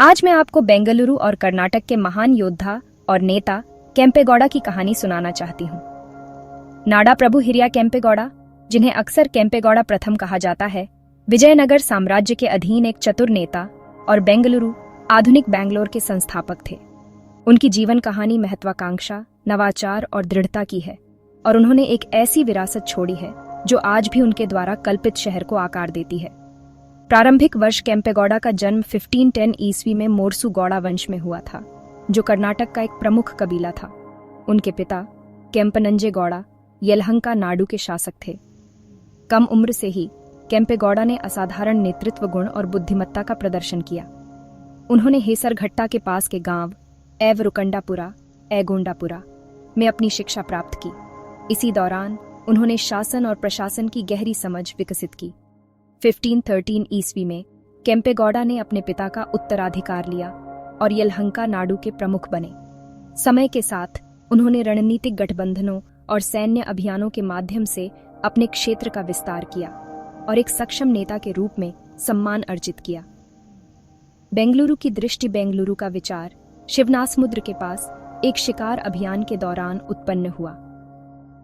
आज मैं आपको बेंगलुरु और कर्नाटक के महान योद्धा और नेता केम्पेगौड़ा की कहानी सुनाना चाहती हूँ। नाडा प्रभु हिरिया केम्पेगौड़ा, जिन्हें अक्सर केम्पेगौड़ा प्रथम कहा जाता है, विजयनगर साम्राज्य के अधीन एक चतुर नेता और बेंगलुरु, आधुनिक बैंगलोर के संस्थापक थे। उनकी जीवन कहानी महत्वाकांक्षा, नवाचार और दृढ़ता की है और उन्होंने एक ऐसी विरासत छोड़ी है जो आज भी उनके द्वारा कल्पित शहर को आकार देती है। प्रारंभिक वर्ष केम्पेगौड़ा का जन्म 1510 ईस्वी में मोरसू गौड़ा वंश में हुआ था, जो कर्नाटक का एक प्रमुख कबीला था। उनके पिता केम्पनंजे गौड़ा येलहंका नाडु के शासक थे। कम उम्र से ही केम्पेगौड़ा ने असाधारण नेतृत्व गुण और बुद्धिमत्ता का प्रदर्शन किया। उन्होंने हेसरघट्टा के पास के गांव एवरुकंडापुरा एगोंडापुरा में अपनी शिक्षा प्राप्त की। इसी दौरान उन्होंने शासन और प्रशासन की गहरी समझ विकसित की। 1513 ईस्वी में केम्पेगौड़ा ने अपने पिता का उत्तराधिकार लिया और येलहंका नाडु के प्रमुख बने। समय के साथ उन्होंने रणनीतिक गठबंधनों और सैन्य अभियानों के माध्यम से अपने क्षेत्र का विस्तार किया और एक सक्षम नेता के रूप में सम्मान अर्जित किया। बेंगलुरु की दृष्टि बेंगलुरु का विचार शिवनासमुद्र के पास एक शिकार अभियान के दौरान उत्पन्न हुआ।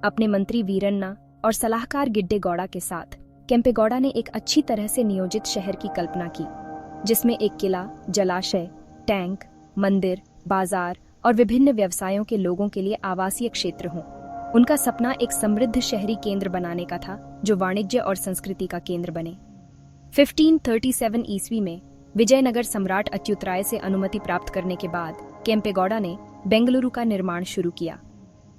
अपने मंत्री वीरन्ना और सलाहकार गिड्डे गौड़ा के साथ केम्पेगौड़ा ने एक अच्छी तरह से नियोजित शहर की कल्पना की, जिसमें एक किला, जलाशय, टैंक, मंदिर, बाजार और विभिन्न व्यवसायों के लोगों के लिए आवासीय क्षेत्र हों। उनका सपना एक समृद्ध शहरी केंद्र बनाने का था, जो वाणिज्य और संस्कृति का केंद्र बने। 1537 ईस्वी में विजयनगर सम्राट अच्युतराय से अनुमति प्राप्त करने के बाद केम्पेगौड़ा ने बेंगलुरु का निर्माण शुरू किया।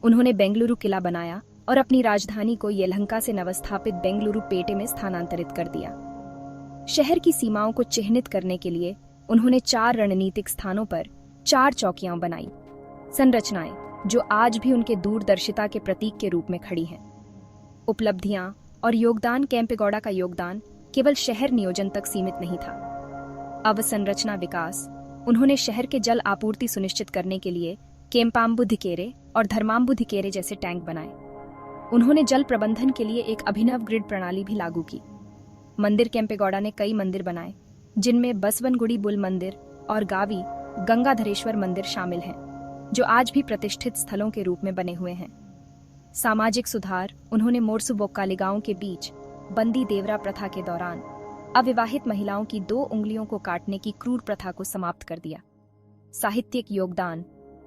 उन्होंने बेंगलुरु किला बनाया और अपनी राजधानी को येलहंका से नवस्थापित बेंगलुरु पेटे में स्थानांतरित कर दिया। शहर की सीमाओं को चिह्नित करने के लिए उन्होंने 4 रणनीतिक स्थानों पर 4 चौकियां बनाई, संरचनाएं जो आज भी उनके दूरदर्शिता के प्रतीक के रूप में खड़ी हैं। उपलब्धियां और योगदान केम्पेगौड़ा का योगदान केवल शहर नियोजन तक सीमित नहीं था। अवसंरचना विकास, उन्होंने शहर के जल आपूर्ति सुनिश्चित करने के लिए केम्पाम्बुधिकेरे और धर्माम्बुधिकेरे जैसे टैंक बनाए। उन्होंने जल प्रबंधन के लिए एक अभिनव ग्रिड प्रणाली भी लागू की। मंदिर केम्पेगौड़ा ने कई मंदिर बनाए, जिनमें बसवनगुड़ी बुल मंदिर और गावी गंगाधरेश्वर मंदिर शामिल हैं, जो आज भी प्रतिष्ठित स्थलों के रूप में बने हुए हैं। सामाजिक सुधार, उन्होंने मोरसू बोक्कालिगांव के बीच बंदी देवरा प्रथा के दौरान अविवाहित महिलाओं की 2 उंगलियों को काटने की क्रूर प्रथा को समाप्त कर दिया। साहित्यिक योगदान,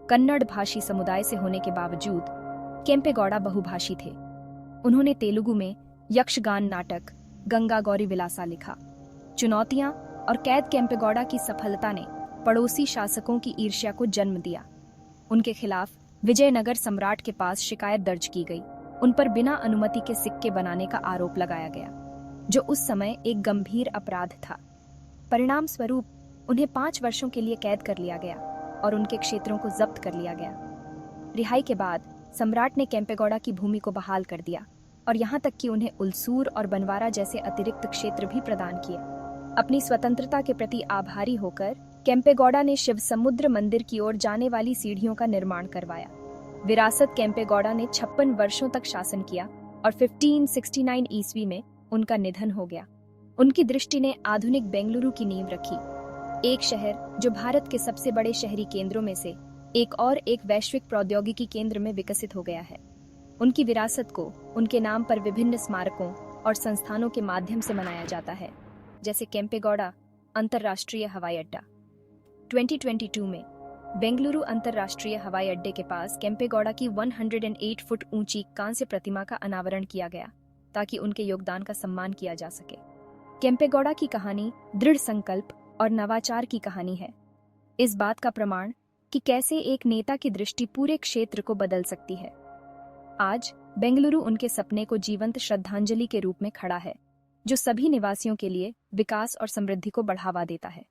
कन्नड़ भाषी समुदाय से होने के बावजूद केम्पेगौड़ा बहुभाषी थे। उन्होंने तेलुगु में यक्षगान नाटक गंगा गौरी विलासा लिखा। चुनौतियां और कैद, केम्पेगौड़ा की सफलता ने पड़ोसी शासकों की ईर्ष्या को जन्म दिया। उनके खिलाफ विजयनगर सम्राट के पास शिकायत दर्ज की गई। उन पर बिना अनुमति के सिक्के बनाने का आरोप लगाया गया, जो उस समय एक गंभीर अपराध था। परिणाम स्वरूप उन्हें 5 वर्षों के लिए कैद कर लिया गया और उनके क्षेत्रों को जब्त कर लिया गया। रिहाई के बाद सम्राट ने केम्पेगौड़ा की भूमि को बहाल कर दिया और यहाँ तक कि उन्हें उलसूर और बनवारा जैसे अतिरिक्त क्षेत्र भी प्रदान किए। अपनी स्वतंत्रता के प्रति आभारी होकर केम्पेगौड़ा ने शिव समुद्र मंदिर की ओर जाने वाली सीढ़ियों का निर्माण करवाया। विरासत, केम्पेगौड़ा ने 56 वर्षों तक शासन किया और 1569 ईस्वी में उनका निधन हो गया। उनकी दृष्टि ने आधुनिक बेंगलुरु की नींव रखी, एक शहर जो भारत के सबसे बड़े शहरी केंद्रों में से एक वैश्विक प्रौद्योगिकी केंद्र में विकसित हो गया है। उनकी विरासत को उनके नाम पर विभिन्न स्मारकों और संस्थानों के माध्यम से मनाया जाता है, जैसे केम्पेगौड़ा अंतर्राष्ट्रीय हवाई अड्डा। 2022 में बेंगलुरु अंतर्राष्ट्रीय हवाई अड्डे के पास केम्पेगौड़ा की 108 फुट ऊंची कांस्य प्रतिमा का अनावरण किया गया, ताकि उनके योगदान का सम्मान किया जा सके। केम्पेगौड़ा की कहानी दृढ़ संकल्प और नवाचार की कहानी है, इस बात का प्रमाण कि कैसे एक नेता की दृष्टि पूरे क्षेत्र को बदल सकती है। आज बेंगलुरु उनके सपने को जीवंत श्रद्धांजलि के रूप में खड़ा है, जो सभी निवासियों के लिए विकास और समृद्धि को बढ़ावा देता है।